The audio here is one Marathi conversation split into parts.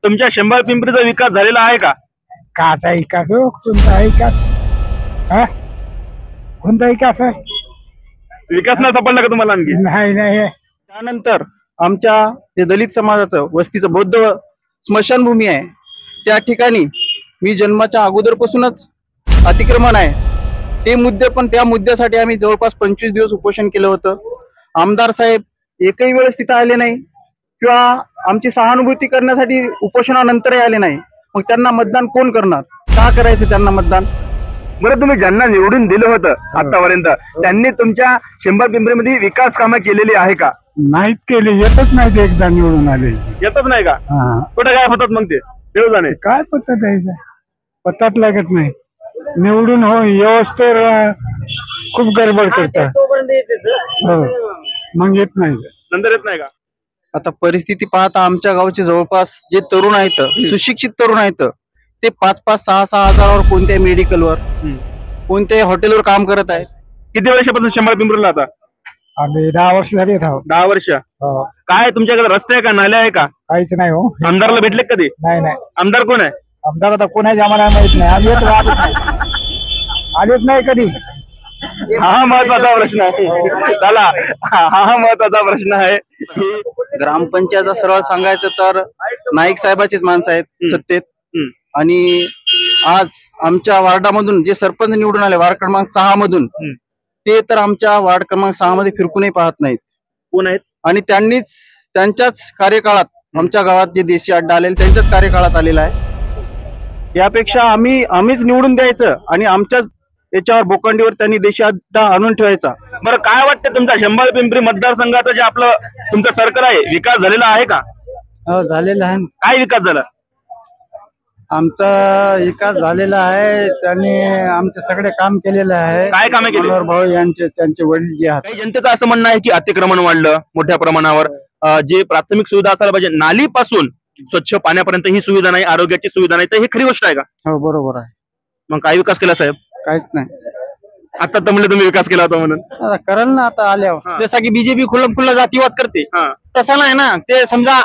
तुमच्या शेंबाळ पिंपरीचा विकास झालेला आहे का? काचा विकास हो, कोणता विकास? कोणता विकास आहे? विकास नाही सापडला का तुम्हाला आणखी? नाही नाही. त्यानंतर आमच्या जे दलित समाजाचं वस्तीचं बौद्ध स्मशानभूमी आहे त्या ठिकाणी मी जन्माच्या अगोदरपासूनच अतिक्रमण आहे ते मुद्दे, पण त्या मुद्द्यासाठी आम्ही जवळपास 25 दिवस उपोषण केलं होतं. आमदार साहेब एकही वेळेस तिथं आले नाही किंवा आमची सहानुभूती करण्यासाठी उपोषणानंतरही आले नाही. मग त्यांना मतदान कोण करणार? का करायचं त्यांना मतदान? बरं, तुम्ही ज्यांना निवडून दिलं होतं आतापर्यंत त्यांनी तुमच्या शेंबाळ पिंपरीमध्ये विकास कामं केलेली आहे का? नाहीत केले, येतच नाही. एकदा निवडून आले येतच नाही का? कुठे काय होतात मग ते देव जाणे. काय पत्ता द्यायचा? पत्ताच लागत नाही. निवडून हो व्यवस्थेत खूप गडबड करतात. हो, मग येत नाही. नंतर येत नाही का? आता परिस्थिती पाहता आमच्या गावचे जवळपास जे तरुण आहेत, सुशिक्षित तरुण आहेत, ते 5-5, 6-6 हजारावर कोणत्याही मेडिकलवर, कोणत्याही हॉटेलवर काम करत आहेत. किती वर्षापासून शेंबाळ पिंपरीला आता? आम्ही 10 वर्ष झाली आहोत. 10 वर्ष. काय तुमच्याकडे रस्ते आहे का, नाल्या आहे का? काहीच नाही हो. आमदारला भेटले कधी? नाही नाही. आमदार कोण आहे? आमदार आता कोण आहे आम्हाला माहित नाही. आम्ही आलेच नाही कधी. हा महत्वाचा प्रश्न आहे. चला, हा महत्वाचा प्रश्न आहे. ग्रामपंचायत सरळ सांगायचं तर नाईक साहेबाचीच माणसं आहेत सत्तेत. आणि आज आमच्या वार्डामधून जे सरपंच निवडून आले वार्ड क्रमांक 6 मधून, ते तर आमच्या वार्ड क्रमांक 6 मध्ये फिरकूनही पाहत नाहीत. कोण आहेत? आणि त्यांनीच त्यांच्याच कार्यकाळात आमच्या गावात जे देशी अड्डा आलेले त्यांच्याच कार्यकाळात आलेला आहे. यापेक्षा आम्हीच निवडून द्यायचं आणि आमच्या याच्यावर बोकंडीवर त्यांनी देशी अड्डा आणून ठेवायचा. बरं, काय वाटतं तुमच्या शेंबाळ पिंपरी मतदारसंघाचं जे आपलं तुमचं सरकार आहे, विकास झालेला आहे का? हो, झालेला आहे. काय विकास झाला? आमचा विकास झालेला आहे. त्यांनी आमचे सगळे काम केलेलं आहे. काय कामे केली? मनोहर भाऊ यांचे, त्यांचे वडील जे आहेत. काही जनतेचं असं म्हणणं आहे की अतिक्रमण वाढलं मोठ्या प्रमाणावर. जे प्राथमिक सुविधा असायला पाहिजे, नालीपासून स्वच्छ पाण्यापर्यंत ही सुविधा नाही, आरोग्याची सुविधा नाही, तर ही खरी गोष्ट आहे का? हो, बरोबर आहे. मग काय विकास केला साहेब? काहीच नाही. आता तर म्हणले तुम्ही विकास केला होता म्हणून. आता कराल ना आता आल्यावर. जसा की बीजेपी खुल्ला जातीवाद करते तसा नाही ना. ते समजा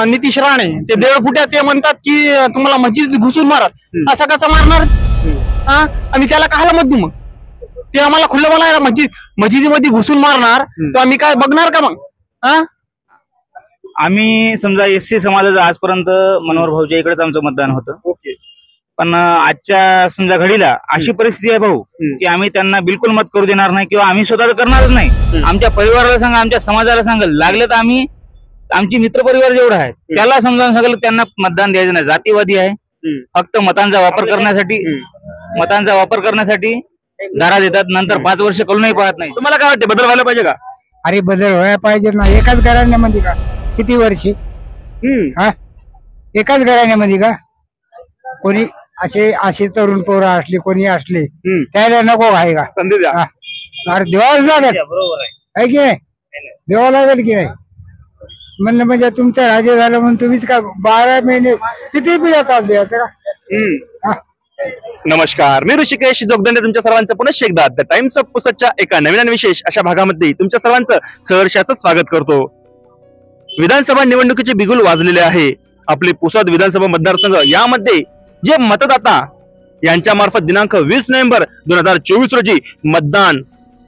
नितीश राणे ते 1.5 फुट्या ते म्हणतात की तुम्हाला मस्जिद घुसून मारत, असं कसं मारणार? आम्ही त्याला काहाला मत देऊ? मग ते आम्हाला खुल्लं मला मस्जिदीमध्ये घुसून मारणार तर आम्ही काय बघणार का मग? आम्ही समजा एससी समाजाचं आजपर्यंत मनोहर भाऊच्या इकडेच आमचं मतदान होतं. ओके. पण आजच्या समजा घडीला अशी परिस्थिती आहे भाऊ की आम्ही त्यांना बिलकुल मत करू देणार नाही किंवा आम्ही स्वतः करणारच नाही. आमच्या परिवाराला सांगा, आमच्या समाजाला सांगाल, लागलं तर आम्ही आमची मित्र परिवार जेवढा आहे त्याला समजावून सांगाल त्यांना मतदान द्यायचं नाही. जातीवादी आहे, फक्त मतांचा वापर करण्यासाठी दारा देतात, नंतर 5 वर्ष कळूनही पाहत नाही. तुम्हाला काय वाटतं, बदल व्हायला पाहिजे का? अरे बदल व्हायला पाहिजे ना. एकाच घराण्यामध्ये का किती वर्षी? एकाच घराण्यामध्ये का कोणी असे तरुण पोरं असले, कोणी असले, त्याला नको आहे का? संधी द्या. अरे देवाला लागेल आहे की नाही? देवा लागेल की नाही? म्हणलं म्हणजे तुमचं राज्य झालं म्हणून तुम्हीच का 12 महिने किती बिया चालते का? नमस्कार, मी ऋषिकेश जोगदंडे तुमच्या सर्वांचं पुन्हा एकदा द टाइम्स ऑफ पुसदच्या एका नवीन आणि विशेष अशा भागामध्ये तुमच्या सर्वांचं सहर्षाचं स्वागत करतो. विधानसभा निवडणुकीचे बिगुल वाजलेले आहे. आपले पुसद विधानसभा मतदारसंघ यामध्ये जे मतदाता यांच्या मार्फत दिनांक 20 नोव्हेंबर 2024 रोजी मतदान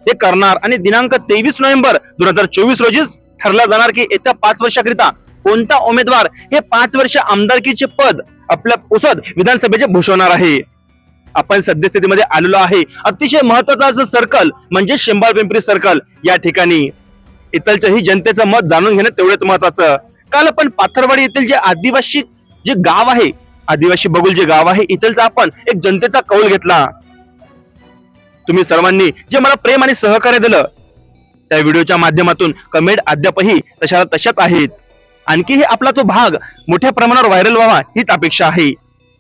हे करणार आणि दिनांक 23 नोव्हेंबर 2024 रोजी ठरला जाणार की येत्या 5 वर्षाकरिता कोणता उमेदवार हे 5 वर्ष आमदारकीचे पद आपल्या पुसद विधानसभेचे भूषवणार आहे. आपण सद्यस्थितीमध्ये आलेलो आहे अतिशय महत्वाचं असं सर्कल म्हणजे शेंबाळ पिंपरी सर्कल. या ठिकाणी इथलच्याही जनतेचं मत जाणून घेणं तेवढंच महत्वाचं. काल आपण पाथरवाडी येथील जे आदिवासी जे गाव आहे, आदिवासी बगुल जे गाव आहे, इथलचा आपण एक जनतेचा कौल घेतला. तुम्ही सर्वांनी जे मला प्रेम आणि सहकार्य दिलं त्या व्हिडिओच्या माध्यमातून कमेंट अद्यापही तशाच आहेत. आणखी हे आपला तो भाग मोठ्या प्रमाणावर व्हायरल व्हावा हीच अपेक्षा आहे.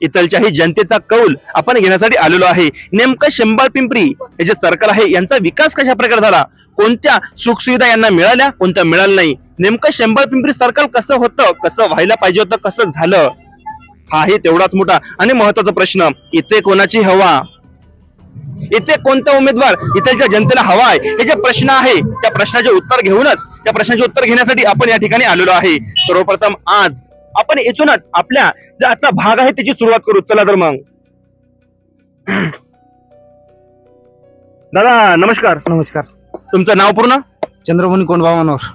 इथलच्याही जनतेचा कौल आपण घेण्यासाठी आलेलो आहे. नेमकं शेंबाळ पिंपरी हे जे सर्कल आहे यांचा विकास कशा प्रकारे झाला, कोणत्या सुखसुविधा यांना मिळाल्या, कोणत्या मिळाल्या नाही, नेमकं शेंबाळ पिंपरी सर्कल कसं होतं, कसं व्हायला पाहिजे होतं, कसं झालं, हा हे तेवढाच मोठा आणि महत्वाचा प्रश्न. इथे कोणाची हवा, इथे कोणता उमेदवार इथलच्या जनतेला हवा आहे, हे जे प्रश्न आहे त्या प्रश्नाचे उत्तर घेऊनच त्या प्रश्नाचे उत्तर घेण्यासाठी आपण या ठिकाणी आलेलो आहे. सर्वप्रथम आपण इथूनच आपल्या जो आजचा भाग आहे त्याची सुरुवात करू. चला तर मग. दादा नमस्कार. नमस्कार. तुमचं नाव पूर्ण? चंद्रमुनी कोंडबा मनोहर.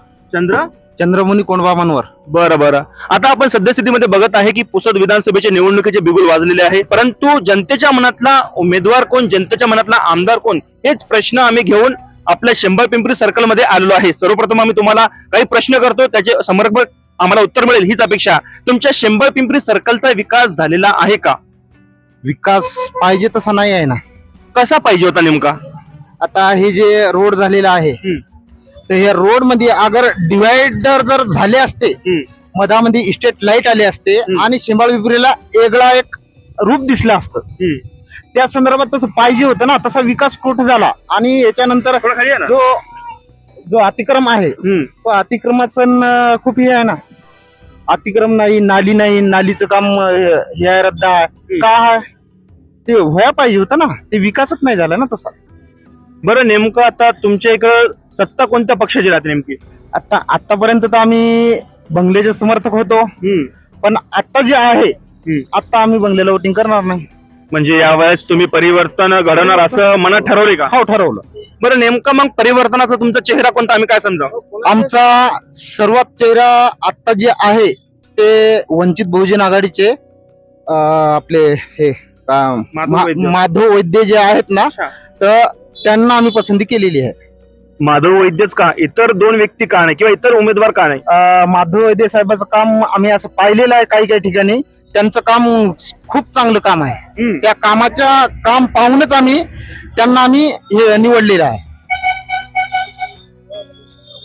चंद्रमुनी कोंडबा मनोहर. बरं बरं. आता आपण सद्यस्थितीमध्ये बघत आहे की पुसद विधानसभेच्या निवडणुकीचे बिगुल वाजलेले आहे, परंतु जनतेच्या मनातला उमेदवार कोण, जनतेच्या मनातला आमदार कोण, हेच प्रश्न आम्ही घेऊन आपल्या शेंबळ पिंपरी सर्कल मध्ये आलेलो आहे. सर्वप्रथम आम्ही तुम्हाला काही प्रश्न करतो, त्याचे समर्पक आम्हाला उत्तर मिळेल हीच अपेक्षा. तुमच्या शेंबळ पिंपरी सर्कलचा विकास झालेला आहे का? विकास पाहिजे तसा नाही आहे ना. कसा पाहिजे होता नेमका? आता हे जे रोड झालेला आहे तर हे रोड मध्ये अगर डिवायडर जर झाले असते, मधामध्ये इस्टेट लाईट आले असते आणि शेंबळ पिंपरीला वेगळा एक रूप दिसलं असतं, त्या संदर्भात तसं पाहिजे होतं ना. तसा विकास कुठं झाला आणि याच्यानंतर जो अतिक्रम आहे तो अतिक्रमाचं खूप हे आहे ना. अतिक्रम नाही, नाली नाही, नालीचं काम हे आहे, रद्द आहे का आहे ते व्हायला पाहिजे होतं ना. ते विकासच नाही झाला ना तसा. बरं नेमकं आता तुमच्या इकडं सत्ता कोणत्या पक्षाची राहते नेमकी? आतापर्यंत तर आम्ही बंगल्याचे समर्थक होतो, पण आता जे आहे आता आम्ही बंगल्याला वोटिंग करणार नाही. म्हणजे यावेळेस तुम्ही परिवर्तन घडवणार असं मनात ठरवले का? हो, ठरवलं. बरं नेमकं मग परिवर्तनाचा तुमचा चेहरा कोणता, आम्ही काय समजावं? आमचा सर्वात चेहरा आता जे आहे ते वंचित बहुजन आघाडीचे आपले हे माधव वैद्य जे आहेत ना, तर त्यांना आम्ही पसंती केलेली आहे. माधव वैद्यच का, इतर दोन व्यक्ती का नाही किंवा इतर उमेदवार का नाही? माधव वैद्य साहेबांचं काम आम्ही असं पाहिलेलं आहे काही काही ठिकाणी. त्यांचं काम खूप चांगलं काम आहे. त्या कामाच्या काम पाहूनच त्यांना हे निवडलेलं आहे.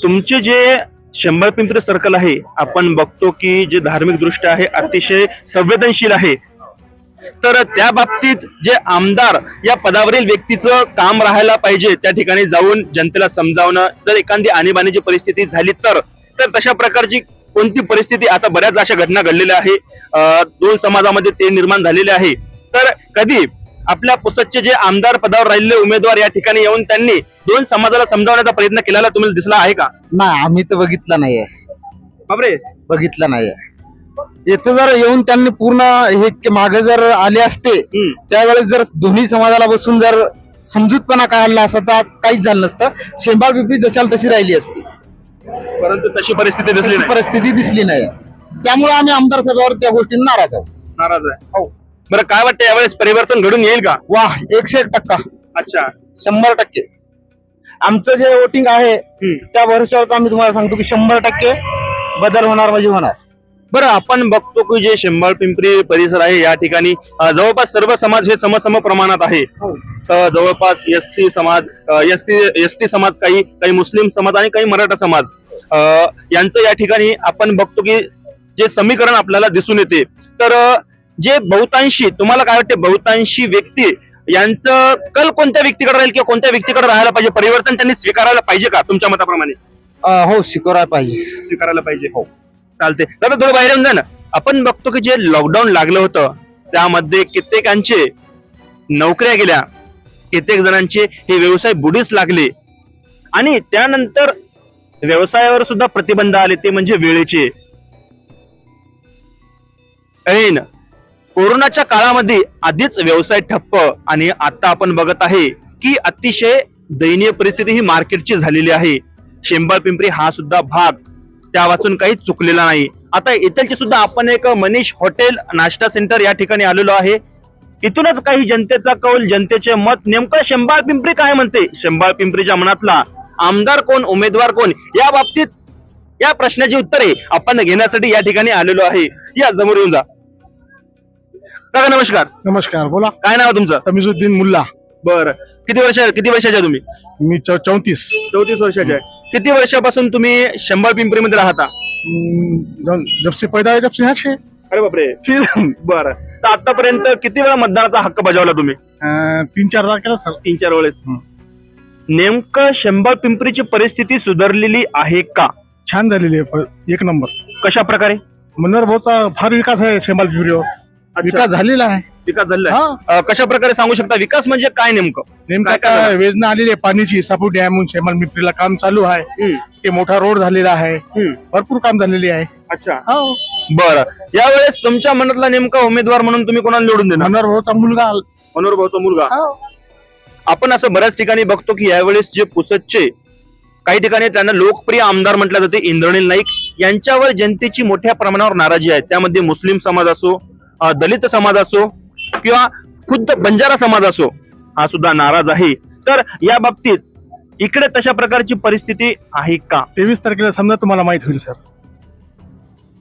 तुमचे जे शेंबळ पिंपरी सर्कल आहे, आपण बघतो की जे धार्मिक दृष्ट्या आहे अतिशय संवेदनशील आहे, तर त्या बाबतीत जे आमदार या पदावरील व्यक्तीचं काम राहायला पाहिजे त्या ठिकाणी जाऊन जनतेला समजावणं. जर एखादी आणीबाणीची परिस्थिती झाली तर तशा प्रकारची कोणती परिस्थिती, आता बऱ्याच अशा घटना घडलेल्या आहे, दोन समाजामध्ये ते निर्माण झालेले आहे, तर कधी आपल्या पुसदचे जे आमदार पदावर राहिलेले उमेदवार या ठिकाणी येऊन त्यांनी दोन समाजाला समजावण्याचा प्रयत्न केलेला तुम्हाला दिसला आहे का? नाही, आम्ही तर बघितलं नाहीये. बापरे, बघितलं नाहीये. इथं जर येऊन त्यांनी पूर्ण हे मागे जर आले असते त्यावेळेस जर दोन्ही समाजाला बसून जर समजूतपणा काढला असता तर काहीच झालं नसतं. शेंबळ पिंपरी जशाला तशी राहिली असती, परंतु तशी परिस्थिती दिसली नाही. त्यामुळे आम्ही आमदार साहेबांवर त्या गोष्टी नाराज नाराज आहे. हो. बरं काय वाटतं यावेळेस परिवर्तन घडून येईल का? वाह, 101%. अच्छा, 100%. आमचं जे वोटिंग आहे त्या भरोश्यावर आम्ही तुम्हाला सांगतो की 100% बदल होणार म्हणजे होणार. बरं आपण बघतो की जे शेंबळ पिंपरी परिसर आहे या ठिकाणी जवळपास सर्व समाज हे सम प्रमाणात आहे. जवळपास एससी समाज, एसटी समाज, काही मुस्लिम समाज आणि काही मराठा समाज यांचं या ठिकाणी आपण बघतो की जे समीकरण आपल्याला दिसून येते. तर जे बहुतांशी, तुम्हाला काय वाटते, बहुतांशी व्यक्ती यांचं कल कोणत्या व्यक्तीकडे राहील किंवा कोणत्या व्यक्तीकडे राहायला पाहिजे? परिवर्तन त्यांनी स्वीकारायला पाहिजे का तुमच्या मताप्रमाणे? हो, स्वीकारायला पाहिजे. हो, चालते. दादा थोडं बाहेर येऊन जा ना. आपण बघतो की जे लॉकडाऊन लागलं होतं त्यामध्ये कित्येकांचे नोकऱ्या गेल्या, कित्येक जणांचे हे व्यवसाय बुडीस लागले आणि त्यानंतर व्यवसायावर सुद्धा प्रतिबंध आले, ते म्हणजे वेळेचे. ऐन कोरोनाच्या काळामध्ये आधीच व्यवसाय ठप्प आणि आता आपण बघत आहे की अतिशय दयनीय परिस्थिती ही मार्केटची झालेली आहे. शेंबळ पिंपरी हा सुद्धा भाग त्या वाचून काही चुकलेला नाही. आता इथलचे सुद्धा आपण एक मनीष हॉटेल नाश्ता सेंटर या ठिकाणी आलेलो आहे. इथूनच काही जनतेचा कौल, जनतेचे मत नेमकं शेंबळ पिंपरी काय म्हणते, शेंबळ पिंपरीच्या मनातला आमदार कोण, उमेदवार कोण, या बाबतीत या प्रश्नाची उत्तरे आपण घेण्यासाठी या ठिकाणी आलेलो आहे. या समोर येऊन जा. काका नमस्कार. नमस्कार, बोला. काय नाव तुमचं? तमीजुद्दीन मुल्ला. बरं, किती वर्षाचे तुम्ही? मी 34 वर्षाचे आहे. किती वर्षापासून तुम्ही शेंबळ पिंपरी मध्ये राहता? जब से पैदा है जब से यहाँ से. अरे बापरे. बरं, तर आतापर्यंत किती वेळा मतदानाचा हक्क बजावला तुम्ही? 3-4 वेळा केला सर. 3-4 वेळेस. नेमकं शेंबळ पिंपरीची परिस्थिती सुधारलेली आहे का? छान झालेली आहे, 1 नंबर. कशा प्रकारे? मनोहर भाऊचा फार विकास आहे शेंबळ पिंपरीवर. विकास झालेला आहे. कशा प्रकारे सांगू शकता? विकास म्हणजे काय नेमकं काय योजना आलेली आहे पाण्याची. सापू डॅम शेंबळ पिंपरीला काम चालू आहे. ते मोठा रोड झालेला आहे, भरपूर काम झालेली आहे. अच्छा, हो. बरं, यावेळेस तुमच्या मनातला नेमका उमेदवार म्हणून तुम्ही कोणाला निवडून देणार? मनोहर भाऊचा मुलगा मनोहर भाऊचा मुलगा. आपण असं बऱ्याच ठिकाणी बघतो की यावेळेस जे पुसदचे काही ठिकाणी त्यांना लोकप्रिय आमदार म्हटलं जाते इंद्रनील नाईक यांच्यावर जनतेची मोठ्या प्रमाणावर नाराजी आहे. त्यामध्ये मुस्लिम समाज असो, दलित समाज असो किंवा खुद्द बंजारा समाज असो, हा सुद्धा नाराज आहे. तर या बाबतीत इकडे तशा प्रकारची परिस्थिती आहे का? 23 तारखेला समजा तुम्हाला माहित होईल सर.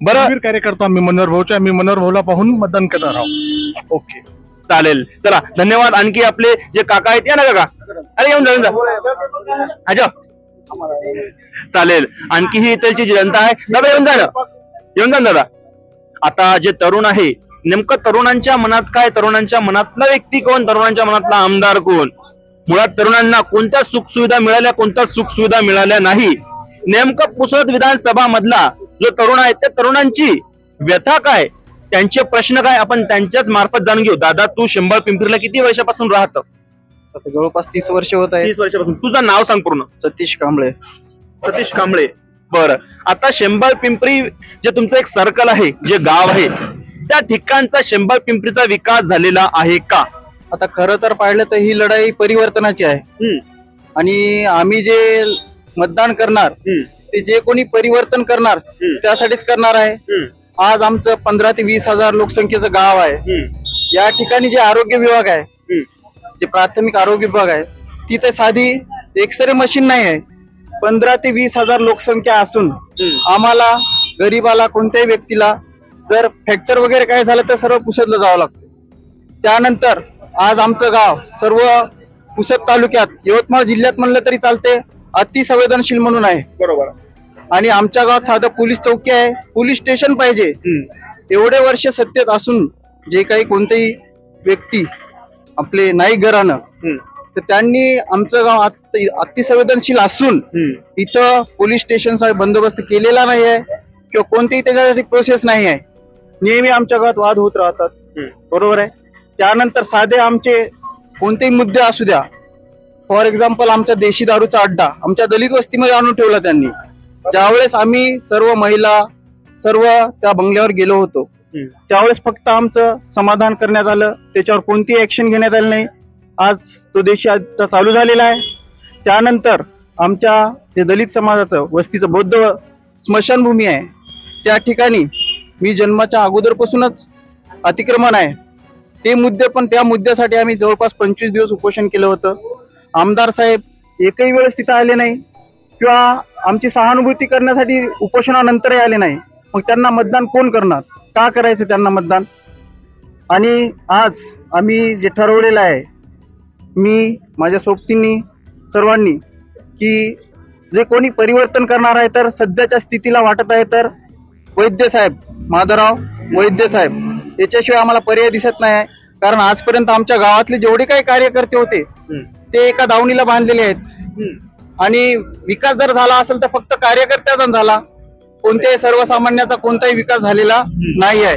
बरं, कार्यकर्ता आम्ही मनोहर भाऊच्या, आम्ही मनोहर भाऊला पाहून मतदान करणार आहोत. ओके, चालेल. चला, धन्यवाद. आणखी आपले जे काका आहेत, या ना काका. अरे येऊन जा. अच्छा, चालेल. आणखी ही इथलची जी जनता आहे, दादा येऊन जा ना, येऊन जा दादा. आता जे तरुण आहे, नेमकं तरुणांच्या मनात काय, तरुणांच्या मनातला व्यक्ती कोण, तरुणांच्या मनातला आमदार कोण, मुळात तरुणांना कोणत्या सुख सुविधा मिळाल्या, कोणत्या सुख सुविधा मिळाल्या नाही, नेमकं पुसद विधानसभा मधला जो तरुण आहे त्या तरुणांची व्यथा काय, त्यांचे प्रश्न काय, आपण त्यांच्याच मार्फत जाणून घेऊ. दादा, तू शेंबळ पिंपरीला किती वर्षापासून राहतो? आता जवळपास 30 वर्ष होत आहे. 30 वर्षापासून. तुझं नाव सांग पूर्ण. सतीश कांबळे. सतीश कांबळे. बरं, आता शेंबळ पिंपरी जे तुमचं एक सर्कल आहे, जे गाव आहे, त्या ठिकाणचा शेंबळ पिंपरीचा विकास झालेला आहे का? आता खरं तर पाहिलं तर ही लढाई परिवर्तनाची आहे आणि आम्ही जे मतदान करणार ते जे कोणी परिवर्तन करणार त्यासाठीच करणार आहे. आज आमचं 15 ते 20 हजार लोकसंख्येचं गाव आहे. या ठिकाणी जे आरोग्य विभाग आहे, जे प्राथमिक आरोग्य विभाग आहे, तिथे साधी एक्सरे मशीन नाही आहे. 15 ते 20 हजार लोकसंख्या असून आम्हाला गरीबाला, कोणत्याही व्यक्तीला जर फ्रॅक्चर वगैरे काय झालं तर सर्व पुसदला जावं लागतं. त्यानंतर आज आमचं गाव सर्व पुसद तालुक्यात, यवतमाळ जिल्ह्यात म्हणलं तरी चालते, अतिसंवेदनशील म्हणून आहे. बरोबर. आणि आमच्या गावात साधं पोलीस चौकी आहे, पोलीस स्टेशन पाहिजे. एवढे वर्ष सत्तेत असून जे काही कोणतेही व्यक्ती आपले नाईक घराणं, तर त्यांनी आमचं गाव अतिसंवेदनशील असून इथं पोलीस स्टेशनचा बंदोबस्त केलेला नाही आहे किंवा कोणतीही त्याच्यासाठी प्रोसेस नाही आहे. नेहमी आमच्या गावात वाद होत राहतात. बरोबर आहे. त्यानंतर साधे आमचे कोणतेही मुद्दे असू द्या, फॉर एक्झाम्पल आमचा देशी दारूचा अड्डा आमच्या दलित वस्तीमध्ये आणून ठेवला त्यांनी. ज्यावेळेस आम्ही सर्व महिला सर्व त्या बंगल्यावर गेलो होतो त्यावेळेस फक्त आमचं समाधान करण्यात आलं, त्याच्यावर कोणतीही ऍक्शन घेण्यात आली नाही. आज तो देशी अड्डा चालू झालेला आहे. त्यानंतर आमच्या जे दलित समाजाचं वस्तीचं बौद्ध स्मशानभूमी आहे, त्या ठिकाणी मी जन्माच्या अगोदरपासूनच अतिक्रमण आहे. ते मुद्दे पण, त्या मुद्द्यासाठी आम्ही जवळपास 25 दिवस उपोषण केलं होतं. आमदार साहेब एकही वेळेस तिथं आले नाही किंवा आमची सहानुभूती करण्यासाठी उपोषणानंतरही आले नाही. मग त्यांना मतदान कोण करणार, का करायचं त्यांना मतदान? आणि आज आम्ही जे ठरवलेलं आहे, मी माझ्या सोबतींनी सर्वांनी, की जे कोणी परिवर्तन करणार आहे तर सध्याच्या स्थितीला वाटत आहे तर वैद्य साहेब, माधवराव वैद्य साहेब, याच्याशिवाय आम्हाला पर्याय दिसत नाही आहे. कारण आजपर्यंत आमच्या गावातले जेवढे काही कार्यकर्ते होते ते एका दावणीला बांधलेले आहेत आणि विकास जर झाला असेल तर फक्त कार्यकर्त्याचा झाला, कोणत्याही सर्वसामान्याचा कोणताही विकास झालेला नाही आहे.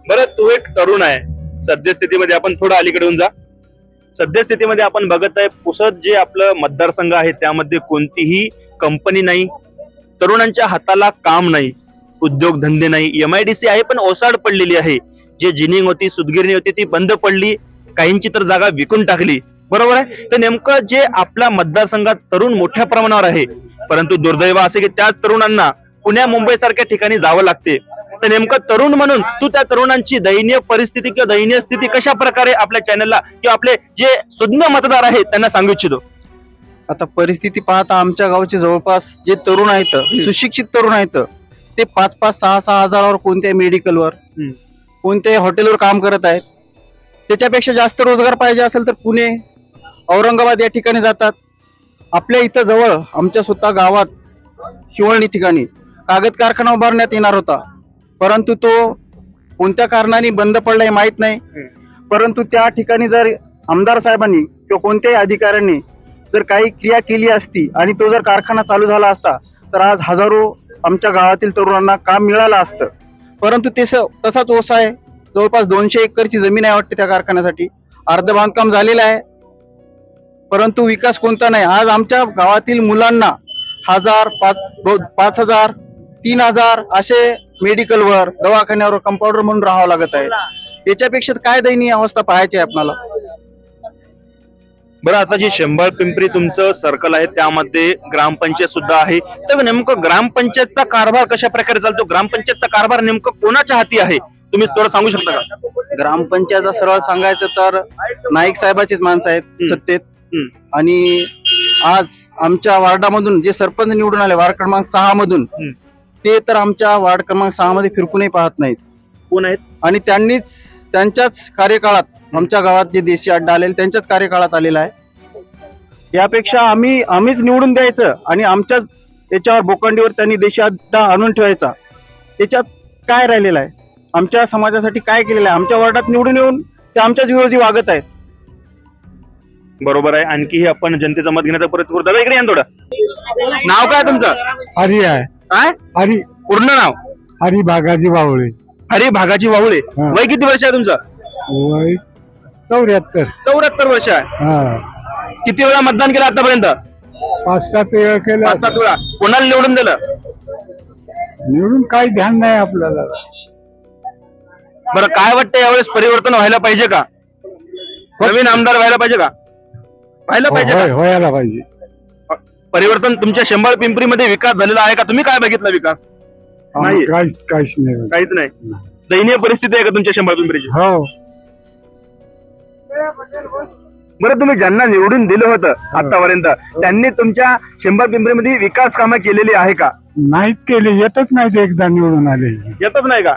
बरं, तू एक तरुण आहे. सद्यस्थितीमध्ये आपण थोडं अलीकडे येऊन जा. सद्यस्थितीमध्ये आपण बघत आहे पुसद जे आपलं मतदारसंघ आहे त्यामध्ये कोणतीही कंपनी नाही, तरुणांच्या हाताला काम नाही, उद्योगधंदे नाही. MIDC आहे पण ओसाड पडलेली आहे. जे जिनिंग होती, सुतगिरणी होती ती बंद पडली, काहींची तर जागा विकून टाकली. बरोबर आहे. तर नेमकं जे आपल्या मतदारसंघात तरुण मोठ्या प्रमाणावर आहे, परंतु दुर्दैव असे की त्याच तरुणांना पुण्या मुंबई सारख्या ठिकाणी जावं लागते. तर नेमकं तरुण म्हणून तू त्या तरुणांची दयनीय परिस्थिती किंवा दयनीय स्थिती कशा प्रकारे आपल्या चॅनलला किंवा आपले जे सुज्ञ मतदार आहेत त्यांना सांगू इच्छितो? आता परिस्थिती पाहता आमच्या गावचे जवळपास जे तरुण आहेत, सुशिक्षित तरुण आहेत, ते 5-5, 6-6 हजारावर कोणत्याही मेडिकलवर, कोणत्याही हॉटेलवर काम करत आहेत. त्याच्यापेक्षा जास्त रोजगार पाहिजे असेल तर पुणे, औरंगाबाद या ठिकाणी जातात. आपल्या इथं जवळ आमच्या स्वतः गावात शिवळणी ठिकाणी कागद कारखाना उभारण्यात येणार होता, परंतु तो कोणत्या कारणाने बंद पडलाय माहित नाही. परंतु त्या ठिकाणी जर आमदार साहेबांनी किंवा कोणत्याही अधिकाऱ्यांनी जर काही क्रिया केली असती आणि तो जर कारखाना चालू झाला असता तर आज हजारो आमच्या गावातील तरुणांना काम मिळालं असतं. परंतु तसाच ओसा आहे. जवळपास 200 एकरची जमीन आहे वाटते त्या कारखान्यासाठी. अर्ध बांधकाम झालेलं आहे परंतु विकास कोणता नाही. आज आमच्या गावातील मुलांना 1000, 5,000, 3000 असे मेडिकलवर दवाखान्यावर कंपाऊंडर म्हणून राहावं लागत आहे. याच्यापेक्षा काय दयनीय अवस्था पाहायची आहे आपल्याला. बरं, आता जे शंभर पिंपरी तुमचं सर्कल आहे त्यामध्ये ग्रामपंचायत सुद्धा आहे, तर नेमकं ग्रामपंचायतचा कारभार कशा प्रकारे चालतो? ग्रामपंचायतचा कारभार नेमकं कोणाच्या हाती आहे, तुम्ही थोडं सांगू शकता का? ग्रामपंचायतचा सरळ सांगायचं तर नाईक साहेबाचीच माणसं आहेत सत्तेत. आणि आज आमच्या वार्डामधून जे सरपंच निवडून आले वार्ड क्रमांक 6 मधून, ते तर आमच्या वार्ड क्रमांक 6 मध्ये फिरकूनही पाहत नाहीत. कोण आहेत? आणि त्यांच्याच कार्यकाळात आमच्या गावात जे देशी अड्डा आलेले त्यांच्याच कार्यकाळात आलेला आहे. यापेक्षा आम्हीच निवडून द्यायचं आणि आमच्याच याच्यावर बोकांडीवर त्यांनी देशी अड्डा आणून ठेवायचा. त्याच्यात काय राहिलेलं आहे? आमच्या समाजासाठी काय केलेलं आहे? आमच्या वार्डात निवडून येऊन ते आमच्याच विरोधी वागत आहेत. बरोबर आहे. आणखी आपण जनतेचं मत घेण्याचा प्रयत्न करू. दादा इकडे या ना थोडं. नाव काय तुमचं? हरी आहे. काय हरी पूर्ण नाव? हरी भागाजी बावळे. हरी भागाजी वाहुळे. हा. वय किती वर्ष आहे तुमचं? वय 74. 74 वर्ष आहे. हा, किती वेळा मतदान केलं आतापर्यंत? 5-7 वेळा केलं. 5-7 वेळा. कोणाला निवडून दिलं? निवडून काही ध्यान नाही आपल्याला. बरं, काय वाटतं यावेळेस परिवर्तन व्हायला पाहिजे का? नवीन आमदार व्हायला पाहिजे का? व्हायला पाहिजे का? व्हायला पाहिजे. परिवर्तन तुमच्या शंभर पिंपरी मध्ये विकास झालेला आहे का? तुम्ही काय बघितला विकास? नाही. काहीच नाही. काहीच नाही. दयनीय परिस्थिती आहे का तुमच्या शंभर पिंपरीची? हो. बरं, तुम्ही ज्यांना निवडून दिलं होतं आतापर्यंत त्यांनी तुमच्या शंभर पिंपरीमध्ये विकास कामं केलेली आहे का? नाहीत केले. येतच नाही ते एकदा निवडून आले. येतच नाही का?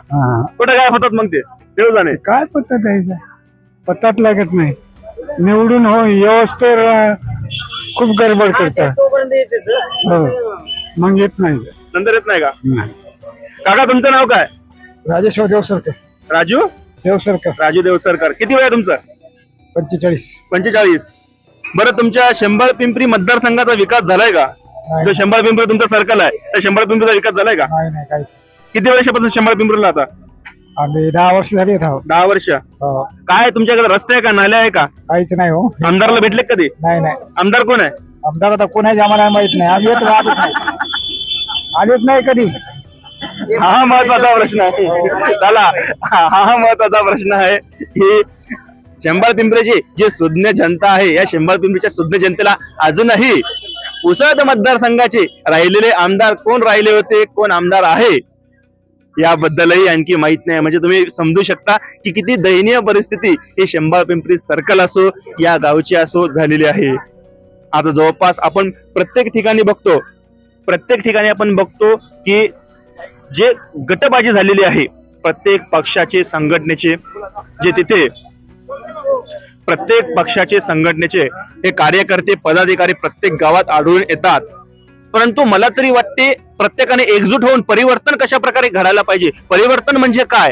कुठे काय होतात मग ते देव जाणे. काय पत्ता द्यायचा? पत्ताच लागत नाही. निवडून हो व्यवस्थेवर खूप गडबड करतात. हो, मग येत नाही. नंतर येत नाही का? नाही. काका तुमचं नाव काय? राजेश्वर देवसरकर. राजू देवसरकर. राजू देवसरकर. किती वेळ आहे तुमचं? 45. 45. बरं, तुमच्या शंभर पिंपरी मतदारसंघाचा विकास झालाय का? जो शंभर पिंपरी तुमचा सर्कल आहे त्या शंभर पिंपरीचा विकास झालाय का? नाही काही. किती वर्षापासून शंभर पिंपरीला आता? आम्ही 10 वर्ष झाली. 10 वर्ष. काय तुमच्याकडे रस्ते आहे का, नाल्या आहे का? काहीच नाही हो. आमदारला भेटले कधी? नाही. आमदार कोण आहे? आमदार आता कोण आहे आम्हाला माहित नाही. आम्ही येत राहत नाही. आलेच नाही कधी. हा महत्वाचा प्रश्न आहे. चला, हा महत्वाचा प्रश्न आहे की शंभर पिंपरीची जी सुज्ञ जनता आहे या शंभर पिंपरीच्या सुज्ञ जनतेला अजूनही पुसद मतदारसंघाचे राहिलेले आमदार कोण राहिले होते, कोण आमदार आहे याबद्दलही आणखी माहित नाही. म्हणजे तुम्ही समजू शकता की किती दयनीय परिस्थिती ही शंभर पिंपरी सर्कल असो या गावची असो झालेली आहे. आता जवळपास आपण प्रत्येक ठिकाणी बघतो की जे गटबाजी झालेली आहे प्रत्येक पक्षाचे संघटनेचे, जे तिथे प्रत्येक पक्षाचे संघटनेचे हे कार्यकर्ते पदाधिकारी प्रत्येक गावात आढळून येतात. परंतु मला तरी वाटते प्रत्येकाने एकजूट होऊन परिवर्तन कशा प्रकारे घडायला पाहिजे. परिवर्तन म्हणजे काय?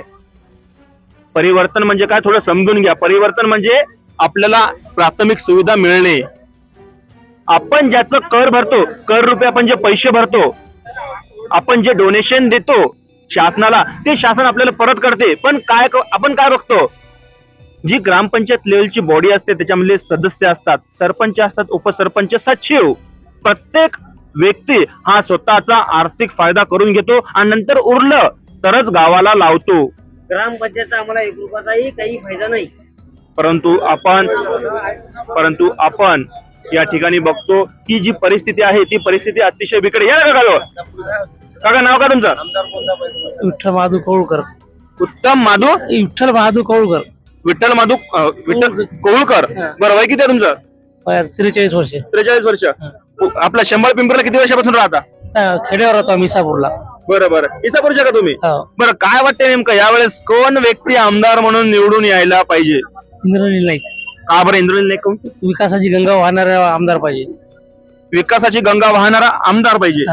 परिवर्तन म्हणजे काय थोडं समजून घ्या. परिवर्तन म्हणजे आपल्याला प्राथमिक सुविधा मिळणे. आपण ज्याचं कर भरतो, कर रूपे आपण जे पैसे भरतो, आपण जे डोनेशन देतो शासनाला, ते शासन आपल्याला परत करते. पण आपण काय बघतो, जी ग्रामपंचायत लेवलची बॉडी असते त्याच्यामधले सदस्य असतात, सरपंच असतात, उपसरपंच, सचिव, प्रत्येक व्यक्ती हा स्वतःचा आर्थिक फायदा करून घेतो आणि नंतर उरलं तरच गावाला लावतो. ग्रामपंचायतचा आम्हाला 1 रुपयाचाही काही फायदा नाही. परंतु आपण या ठिकाणी बघतो की जी परिस्थिती आहे ती परिस्थिती अतिशय बिकट. या ना काका, नाव का तुमचं? विठ्ठल महादू कौळकर. उत्तम माधू विठ्ठल महादू कौळकर. विठ्ठल कोहळकर. बरं, वय किती आहे तुमचं? 43 वर्ष. 43 वर्ष. आपला शंभर पिंपरीला किती वर्षापासून राहता? खेड्यावर होता मिसापूरला. बरं. इसापूरच्या का तुम्ही? हो. बरं, काय वाटतंय नेमकं यावेळेस कोण व्यक्ती आमदार म्हणून निवडून यायला पाहिजे? इंद्रनील नाईक. का बरं इंद्रनील नाईक? विकासाची गंगा वाहणारा आमदार पाहिजे. विकासाची गंगा वाहणारा आमदार पाहिजे.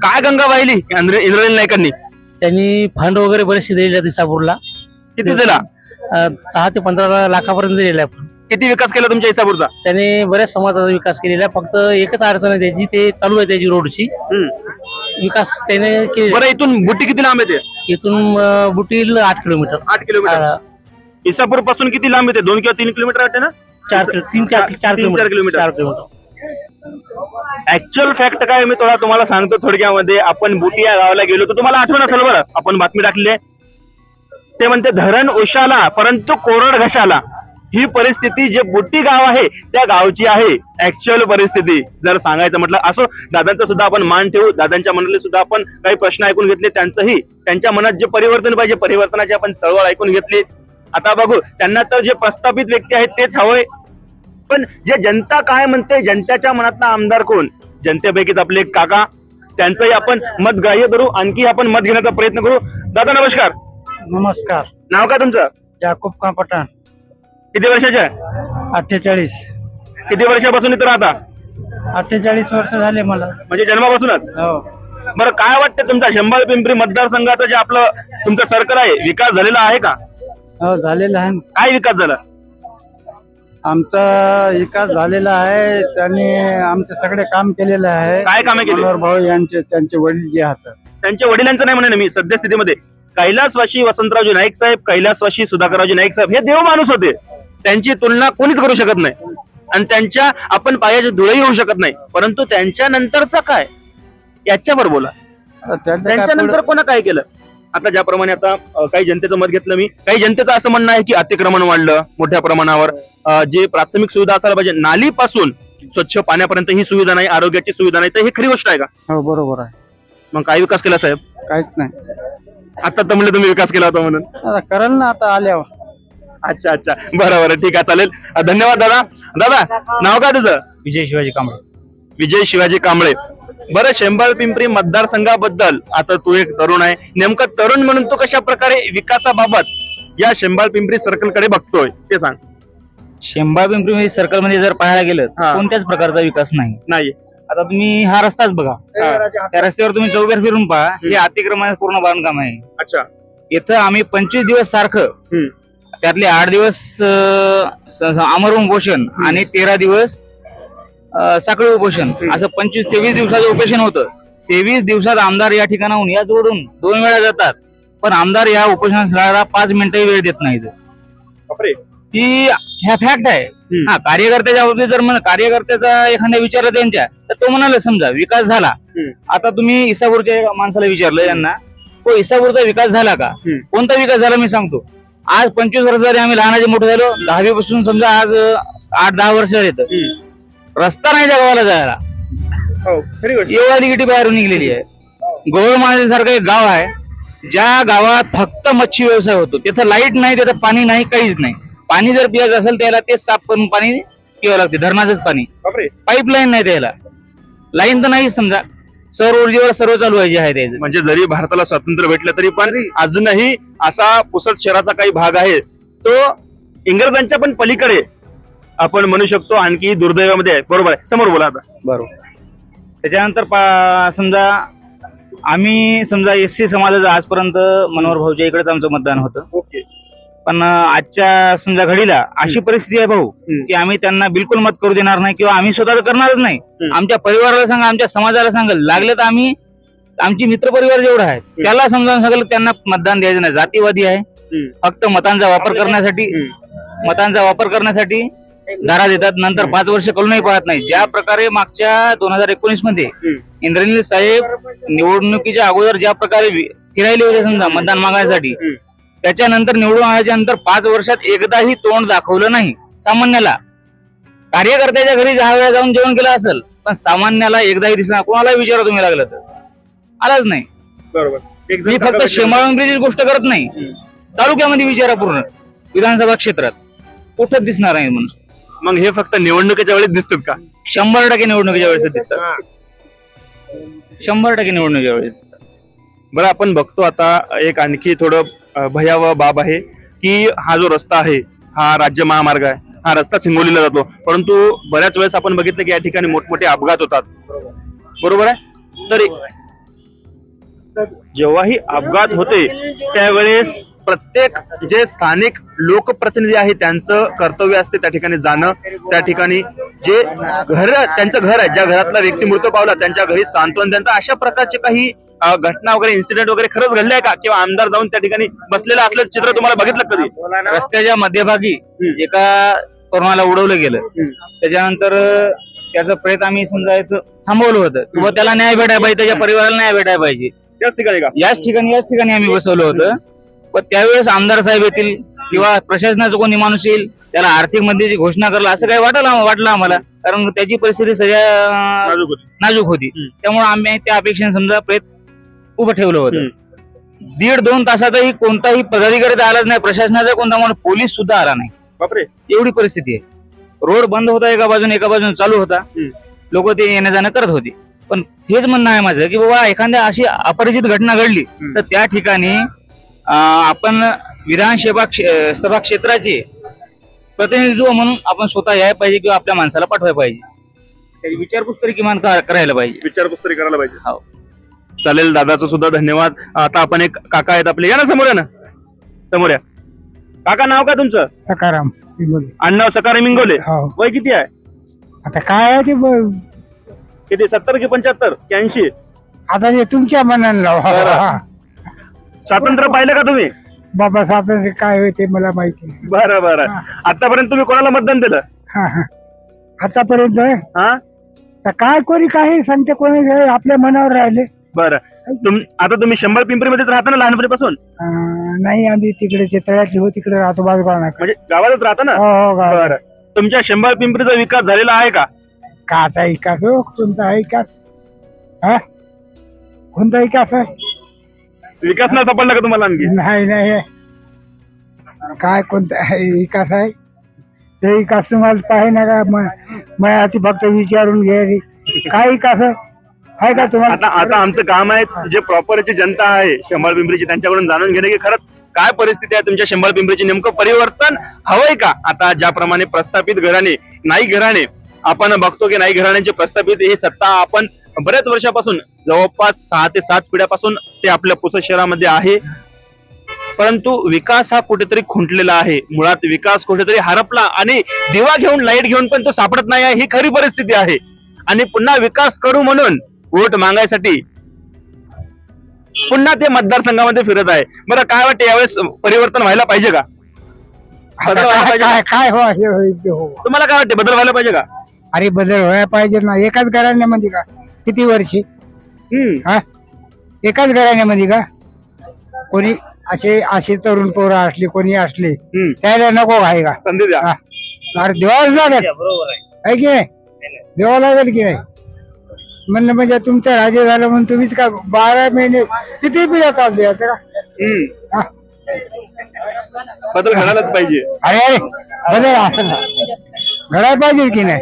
काय गंगा वाहिली इंद्रनील नाईकांनी? त्यांनी फंड वगैरे बरेचसे दिले इसापूरला. किती दिला? 10 ते 15 लाखापर्यंत दिलेला आहे. किती विकास केला तुमच्या इसापूरचा? त्याने बऱ्याच समाजाचा विकास केलेला आहे. फक्त एकच अडचण आहे त्याची, ते चालू आहे त्याची रोडची विकास त्याने केलेला. बरं, इथून बुटी किती लांब येते? इथून बुटील 8 किलोमीटर. 8 किलोमीटर. इसापूर पासून किती लांब येते? 2 किंवा 3 किलोमीटर वाटते ना? 4 किलोमीटर. ऍक्च्युअल फॅक्ट काय मी तुम्हाला सांगतो थोडक्यामध्ये. आपण बुटी या गावाला गेलो तर तुम्हाला आठवण असेल बरं, आपण बातमी टाकली आहे. ते म्हणते धरण ओशाला परंतु कोरड घशाला. ही परिस्थिती जे बुट्टी गाव आहे त्या गावची आहे ऍक्च्युअल परिस्थिती जर सांगायचं म्हटलं. असो, दादांचा सुद्धा आपण मान ठेवू. दादांच्या मनातले सुद्धा आपण काही प्रश्न ऐकून घेतले, त्यांचंही त्यांच्या मनात जे परिवर्तन पाहिजे परिवर्तनाची आपण चळवळ ऐकून घेतली. आता बघू, त्यांना तर जे प्रस्थापित व्यक्ती आहेत तेच हवंय, पण जे जनता काय म्हणते, जनतेच्या मनातला आमदार कोण, जनतेपैकीच आपले एक काका, त्यांचंही आपण मत ग्राह्य करू. आणखी आपण मत घेण्याचा प्रयत्न करू. दादा नमस्कार. नमस्कार. नाव काय तुमचं? याकूब का पठाण. किती वर्षाचे आहे? 48. किती वर्षापासून इथं राहता? 48 वर्ष झाले मला. म्हणजे जन्मापासूनच? हो. बरं, काय वाटतं तुमचा शंभर पिंपरी मतदारसंघाचं जे आपलं तुमचं सर्कल आहे, विकास झालेला आहे का? हो, झालेला आहे. काय विकास झाला? आमचा विकास झालेला आहे. त्यांनी आमचे सगळे काम केलेलं आहे. काय कामे केली? मनोहर भाऊ यांचे, त्यांचे वडील जे आहात. त्यांच्या वडिलांचं नाही म्हणे मी सध्या स्थितीमध्ये. कैलासवासी वसंतरावजी नाईक साहेब, कैलासवासी सुधाकररावजी नाईक साहेब हे देव माणूस होते. त्यांची तुलना कोणीच करू शकत नाही आणि त्यांच्या आपण पायाची धुळही होऊ शकत नाही. परंतु त्यांच्या नंतरचं काय, याच्यावर बोला. त्यांच्या नंतर कोणा काय केलं? आता ज्याप्रमाणे आता काही जनतेचं मत घेतलं मी, काही जनतेचं असं म्हणणं आहे की अतिक्रमण वाढलं मोठ्या प्रमाणावर. जे प्राथमिक सुविधा असायला पाहिजे, नालीपासून स्वच्छ पाण्यापर्यंत ही सुविधा नाही, आरोग्याची सुविधा नाही, तर ही खरी गोष्ट आहे का? हो, बरोबर आहे. मग काय विकास केला साहेब? काहीच नाही. आता तर म्हणलं तुम्ही विकास केला होता म्हणून. आता कराल ना आता आल्यावर. अच्छा अच्छा, बरं ठीक आहे, चालेल. धन्यवाद दादा. दादा नाव काय तुझं? विजय शिवाजी कांबळे. विजय शिवाजी कांबळे. बरं, शेंबाळ पिंपरी मतदारसंघाबद्दल आता तू एक तरुण आहे, नेमका तरुण म्हणून तू कशा प्रकारे विकासाबाबत या शेंबाळ पिंपरी सर्कल कडे बघतोय ते सांग. शेंबा पिंपरी सर्कल मध्ये जर पाहायला गेलं हा. कोणत्याच प्रकारचा विकास नाही. आता तुम्ही हा रस्ताच बघा, त्या रस्त्यावर तुम्ही चौकात फिरून पहा, हे अतिक्रमणाचं पूर्ण बांधकाम आहे. अच्छा. इथं आम्ही 25 दिवस सारखं, त्यातले 8 दिवस आमरण उपोषण आणि 13 दिवस साखळी उपोषण, असं 25-23 दिवसाचं उपोषण होतं. 23 दिवसात आमदार या ठिकाणाहून या जोडून 2 वेळा जातात, पण आमदार या उपोषणाला 5 मिनिटही वेळ देत नाहीत. ही ह्या फॅक्ट आहे. हा, कार्यकर्त्याच्या बाबतीत जर कार्यकर्त्याचा एखाद्या विचारलं त्यांच्या, तर तो म्हणाला समजा विकास झाला. आता तुम्ही इसापूरच्या माणसाला विचारलं यांना, तो इसापूरचा विकास झाला का? कोणता विकास झाला मी सांगतो. आज 25 वर्ष झाले आम्ही लहानाचे मोठे झालो, 10वी पासून समजा आज 8-10 वर्ष येत रस्ता नाही त्या गावाला जायला. एवढा तिकिटी बाहेरून निघलेली आहे. गोवळ सारखं एक गाव आहे, ज्या गावात फक्त मच्छी व्यवसाय होतो. तिथं लाईट नाही, तिथं पाणी नाही, काहीच नाही. पाणी जर पियायचं असेल त्याला तेच साफ करून पाणी पिवावं लागते, धरणाचंच पाणी. पाईपलाईन नाही त्याला, लाईन तर नाही. समजा सौर ऊर्जेवर सर्व चालू आहे जे आहे ते. म्हणजे जरी भारताला स्वातंत्र्य भेटलं तरी पण अजूनही असा पुसद शहराचा काही भाग आहे तो इंग्रजांच्या पण पलीकडे आपण म्हणू शकतो, आणखी दुर्दैवामध्ये आहे. बरोबर आहे, समोर बोला आता. बरोबर. त्याच्यानंतर समजा आम्ही समजा SC समाजाचं आजपर्यंत मनोहर भाऊच्या इकडेच आमचं मतदान होतं. ओके. पण आजच्या समजा घडीला अशी परिस्थिती आहे भाऊ की आम्ही त्यांना बिलकुल मत करू देणार नाही, किंवा आम्ही स्वतः करणारच नाही. आमच्या परिवाराला सांगा, आमच्या समाजाला सांगाल, लागलं तर आम्ही आमची मित्र परिवार जेवढा आहे त्याला समजावून सांगाल त्यांना मतदान द्यायचं नाही. जातीवादी आहे, फक्त मतांचा वापर करण्यासाठी धारा देतात, नंतर 5 वर्ष कळूनही पाहत नाही. ज्या प्रकारे मागच्या 2019 मध्ये इंद्रनील साहेब निवडणुकीच्या अगोदर ज्या प्रकारे फिरायले होते समजा मतदान मागण्यासाठी, त्याच्यानंतर निवडून आल्याच्या नंतर 5 वर्षात एकदाही तोंड दाखवलं नाही सामान्याला. कार्यकर्त्याच्या घरी 10 वेळा जाऊन जेवण केलं असेल, पण सामान्याला एकदाही दिसला. कोणाला विचारा तुम्ही लागलं तर, आलाच नाही. बरोबर. मी फक्त शेंबाळपिंपरीची गोष्ट करत नाही, तालुक्यामध्ये विचारा, पूर्ण विधानसभा क्षेत्रात कुठंच दिसणार नाही म्हणून. मग हे फक्त निवडणुकीच्या वेळेस दिसतात का? 100% निवडणुकीच्या वेळेस दिसतात. 100% निवडणुकीच्या वेळेस. बरं, आपण बघतो आता एक आणखी थोडं भयावह बाब आहे की हा जो रस्ता आहे हा राज्य महामार्ग आहे. हा रस्ता हिंगोलीला जातो, परंतु बऱ्याच वेळेस आपण बघितलं की या ठिकाणी मोठमोठे अपघात होतात. बरोबर आहे. तर जेव्हाही अपघात होते त्यावेळेस प्रत्येक जे स्थानिक लोकप्रतिनिधी आहे त्यांचं कर्तव्य असते त्या ठिकाणी जाणं, त्या ठिकाणी जे त्यांचं घर आहे, ज्या घरातला व्यक्ती मृत्यू पावला त्यांच्या घरी सांत्वन त्यांचं. अशा प्रकारचे काही घटना वगैरे, इन्सिडेंट वगैरे खरंच घडले आहे का? किंवा आमदार जाऊन त्या ठिकाणी बसलेलं असलेलं चित्र तुम्हाला बघितलं कधी? रस्त्याच्या मध्यभागी एका तरुणाला उडवलं गेलं, त्याच्यानंतर त्याचं प्रेत आम्ही समजा इथं थांबवलं होतं किंवा त्याला न्याय भेटायला पाहिजे, त्याच्या परिवाराला न्याय भेटायला पाहिजे. त्याच ठिकाणी का? याच ठिकाणी आम्ही बसवलं होतं. पण त्यावेळेस आमदार साहेब येतील किंवा प्रशासनाचा कोणी माणूस येईल, त्याला आर्थिक मदतीची घोषणा करला असं काही वाटलं आम्हाला, कारण त्याची परिस्थिती सगळ्या नाजूक होती. त्यामुळे आम्ही त्या अपेक्षेने समजा प्रेत उभं ठेवलं होतं. 1.5-2 तासातही कोणताही पदाधिकारी आलाच नाही, प्रशासनाचा कोणता माणूस, पोलीस सुद्धा आला नाही. बापरे, एवढी परिस्थिती आहे. रोड बंद होता एका बाजूने चालू होता, लोक ते येण्या जाणं करत होते. पण हेच म्हणणं आहे माझं की बाबा एखाद्या अशी अपरिचित घटना घडली तर त्या ठिकाणी आपण विधानसभा क्षेत्राचे प्रतिनिधित्व म्हणून आपण स्वतः यायला पाहिजे किंवा आपल्या माणसाला पाठवायला पाहिजे. त्याची विचारपूस तरी किमान करायला पाहिजे. विचारपूस तरी करायला पाहिजे. हो, चालेल, दादाचं सुद्धा धन्यवाद. आता आपण एक काका आहेत आपले, या ना समोर, या ना समोर या. काका, नाव काय तुमचं? सकाराम इंगोले. अण्णा सकाराम इंगोले. हो. वय किती आहे? आता काय आहे ते किती, 70 की 75 की 80? आता ते तुमच्या मनानं लावा. बरं. स्वातंत्र्य पाहिलं का तुम्ही? बाबा स्वातंत्र्य काय होते ते मला माहिती नाही. बरं बरं. आतापर्यंत तुम्ही कोणाला मतदान दिलं? हा हा आतापर्यंत हा, तर काय कोणी काही सांगते, कोणी आपल्या मनावर राहिले. बरं. आता तुम्ही शंभर पिंपरी मध्येच राहता ना लहानपणीपासून? नाही, आम्ही तिकडे जे तळ्यातली हो तिकडे राहतो, बाजूगाव. म्हणजे गावातच राहता ना? हो, बरं. तुमच्या शंभर पिंपरीचा विकास झालेला आहे का? काचा विकास हो, कोणता विकास? हा, कोणता विकास आहे? विकास नाही सापडला का तुम्हाला आणखी? नाही, काय कोणता विकास आहे ते विकास तुम्हाला पाहिजे ना का? मग फक्त विचारून घे, काय विकास आहे का तुम्हाला? आता आमचं काम आहे, जे प्रॉपरची जनता आहे शंभर पिंपरीची, त्यांच्याकडून जाणून घेणे की खरंच काय परिस्थिती आहे तुमच्या शंभर पिंपरीची, नेमकं परिवर्तन हवंय का? आता ज्याप्रमाणे प्रस्थापित घराणे, नाही घराणे, आपण बघतो की नाही घराण्यांचे प्रस्थापित ही सत्ता आपण बऱ्याच वर्षापासून, जवळपास 6 ते 7 पिढ्यापासून ते आपल्या पुसद शहरामध्ये आहे. परंतु विकास हा कुठेतरी खुंटलेला आहे. मुळात विकास कुठेतरी हरपला आणि दिवा घेऊन, लाईट घेऊन पण तो सापडत नाही आहे, ही खरी परिस्थिती आहे. आणि पुन्हा विकास करू म्हणून वोट मागायसाठी पुन्हा ते मतदारसंघामध्ये फिरत आहे. बरं, काय वाटतं यावेळेस परिवर्तन व्हायला पाहिजे का? बदल व्हायला पाहिजे का? काय हो हे होईल ते हो. तुम्हाला काय वाटते, बदल व्हायला पाहिजे का? अरे बदल व्हायला पाहिजे ना. एकाच घराण्यामध्ये का किती वर्षी? हा, एकाच घराण्यामध्ये का कोणी असे तरुण पोरं असले, कोणी असले त्याला नको आहे का? संधी द्या. अरे देवाला लागेल, बरोबर आहे की नाही? देवाला लागेल की नाही? म्हणलं म्हणजे तुमचं राज्य झालं म्हणून तुम्हीच का 12 महिने किती पिढ्या चालते आता का? बदल घडायलाच पाहिजे. अरे बदल असं घडायला पाहिजे की नाही?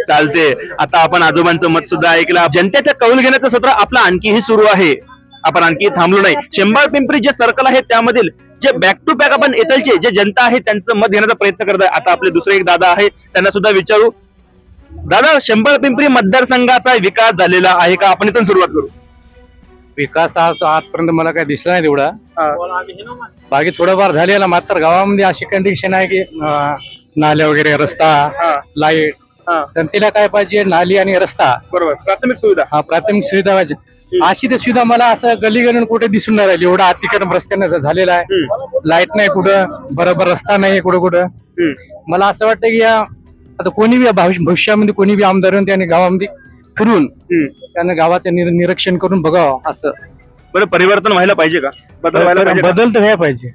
चालते. आता आपण आजोबांचं मत सुद्धा ऐकलं. जनतेच्या कौल घेण्याचं सत्र आपलं आणखीही सुरू आहे. आपण आणखी थांबलो नाही. शंभर पिंपरी जे सर्कल आहे त्यामधील जे बॅक टू बॅक आपण येथलचे जे जनता आहे त्यांचं मत घेण्याचा प्रयत्न करत आहे. आता आपले दुसरे एक दादा आहे, त्यांना सुद्धा विचारू. दादा, शंभर पिंपरी मतदारसंघाचा विकास झालेला आहे का? आपण इथून सुरुवात करू. विकास आजपर्यंत मला काही दिसला नाही तेवढा. बाकी थोडंफार झालेला, मात्र गावामध्ये अशी कंडिशन आहे की नाल्या वगैरे, रस्ता, लाईट, जनतेला काय पाहिजे? नाली आणि रस्ता. बरोबर, प्राथमिक सुविधा. हा, प्राथमिक सुविधा पाहिजे. अशी ते सुविधा मला असं गली गणून कुठे दिसून नाही राहिली. एवढा अतिक्रम रस्त्यानं झालेला आहे. लाईट नाही कुठं, बरोबर रस्ता नाही कुठं. मला असं वाटतं की आता कोणी बी भविष्यामध्ये कोणी बी आमदार त्याने गावामध्ये फिरून त्यानं गावाचं निरीक्षण करून बघावं असं. बरं, परिवर्तन व्हायला पाहिजे का? बदल व्हायला पाहिजे का? बदल तर व्हायला पाहिजे.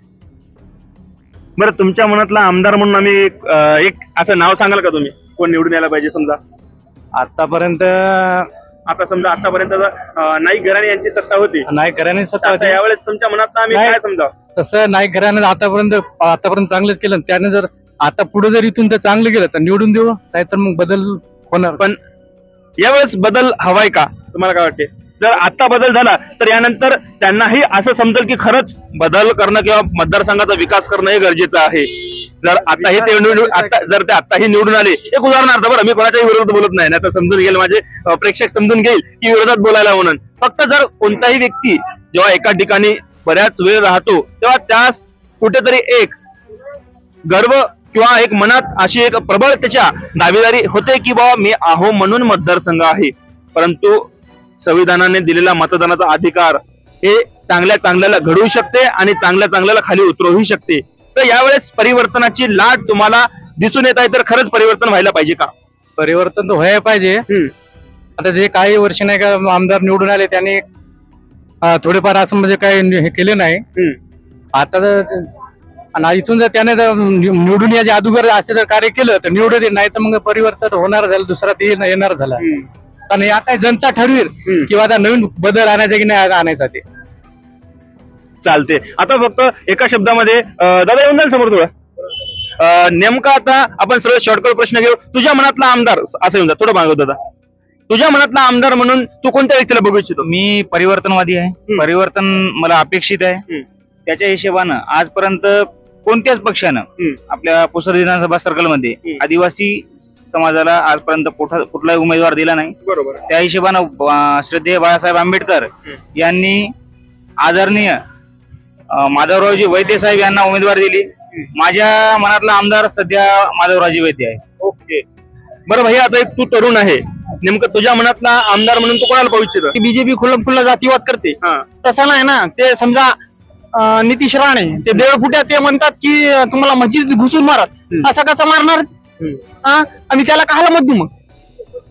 बरं, तुमच्या मनातला आमदार म्हणून आम्ही एक असं नाव सांगाल का तुम्ही, कोण निवडून यायला पाहिजे? समजा आतापर्यंत नाईक घराणे यांची सत्ता होती, नाईक घराणे सत्ता आता यावेळेस तुमच्या मनात आम्ही काय समजा? तसं नाईक घराणे आतापर्यंत चांगलंच केलं. त्याने जर आता पुढे जर इथून तर चांगलं केलं तर निवडून देऊ, नाहीतर मग बदल होणार. पण यावेळेस बदल हवाय का? तुम्हाला काय वाटते? जर आता बदल झाला तर यानंतर त्यांनाही असं समजेल की खरंच बदल करणं किंवा मतदारसंघाचा विकास करणं हे गरजेचं आहे. जर आताही ते जर ते आताही निवडून आले, एक उदाहरणार्थ, बरं मी कोणाच्याही विरोधात बोलत नाही, तर समजून घेईल, माझे प्रेक्षक समजून घेईल की विरोधात बोलायला म्हणून. फक्त जर कोणताही व्यक्ती जेव्हा एका ठिकाणी बऱ्याच वेळ राहतो तेव्हा त्यास कुठेतरी एक गर्व किंवा एक मनात अशी एक प्रबळ त्याच्या दावेदारी होते की बाबा मी आहो म्हणून मतदारसंघ आहे. परंतु संविधानाने दिलेला मतदानाचा अधिकार हे चांगल्या चांगल्याला घडवू शकते आणि चांगल्या चांगल्याला खाली उतरवू शकते. तर यावेळेस परिवर्तनाची लाट तुम्हाला दिसून येत आहे, तर खरंच परिवर्तन व्हायला पाहिजे का? परिवर्तन तर व्हायला पाहिजे. आता जे काही वर्ष नाही का आमदार निवडून आले त्यांनी थोडेफार असं म्हणजे काही हे केले नाही. आता आणि इथून जर त्याने निवडून याच्या अगोदर असे जर कार्य केलं तर निवडून नाही तर मग परिवर्तन होणार झालं, दुसरा ते येणार झाला. आणि आता जनता ठरवेल किंवा आता नवीन बदल आणायचा की नाही आणायचा ते. चालते. आता फक्त एका शब्दामध्ये दादा येऊन जाईल समोर थोडं. नेमका आता आपण सर्व शॉर्टकट प्रश्न घेऊ. तुझ्या मनातला आमदार असं येऊन जा, थोडं मागव दादा. तुझ्या मनातला आमदार म्हणून तू कोणत्या व्यक्तीला बघू इच्छितो? मी परिवर्तनवादी आहे. परिवर्तन मला अपेक्षित आहे. त्याच्या हिशोबानं आजपर्यंत कोणत्याच पक्षानं आपल्या पुसद विधानसभा सर्कल मध्ये आदिवासी समाजाला आजपर्यंत कुठलाही उमेदवार दिला नाही. बरोबर. त्या हिशोबानं श्रद्धेय बाळासाहेब आंबेडकर यांनी आदरणीय माधवरावजी वैद्य साहेब यांना उमेदवार दिली. माझ्या मनातला आमदार सध्या माधवरावजी वैद्य आहे. ओके. बरं भाई, आता एक तू तरुण आहे, नेमकं तुझ्या मनातला आमदार म्हणून तू कोणाला पाहू इच्छितो? बीजेपी खुल्ला जातीवाद करते तसं नाही ना. ते समजा नितीश राणे ते देवफुट्या ते म्हणतात की तुम्हाला मस्जिद घुसून मारत, असं कसं मारणार? आम्ही त्याला काहाला मत देऊ? मग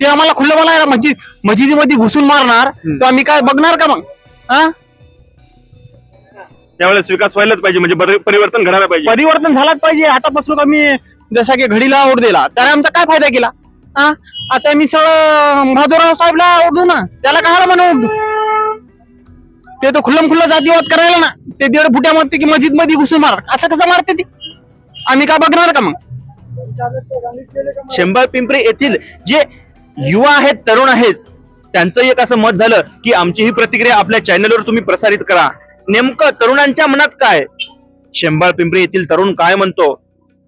ते आम्हाला खुल्लं मला मस्जिदीमध्ये घुसून मारणार तर आम्ही काय बघणार का मग? त्यावेळेस विकास व्हायलाच पाहिजे, म्हणजे परिवर्तन घडायला पाहिजे. परिवर्तन झालाच पाहिजे. आतापासून आम्ही जसा की घडीला ओढ दिला त्याने आमचा काय फायदा केला? आता मी सगळं माधवराव साहेबला ओढू ना, त्याला काहाला म्हणून ते तर खुल्ला जातीवाद करायला ना. ते 1.5 फुट्यामध्ये की मस्जिद मध्ये घुसून मार, असं कसं मारते ती? आम्ही काय बघणार का मग? शेंबा पिंपरी येथील जे युवा आहेत, तरुण आहेत, त्यांचं एक असं मत झालं की आमची ही प्रतिक्रिया आपल्या चॅनलवर तुम्ही प्रसारित करा. नेमकं तरुणांच्या मनात काय? शेंबाळ पिंपरी येथील तरुण काय म्हणतो?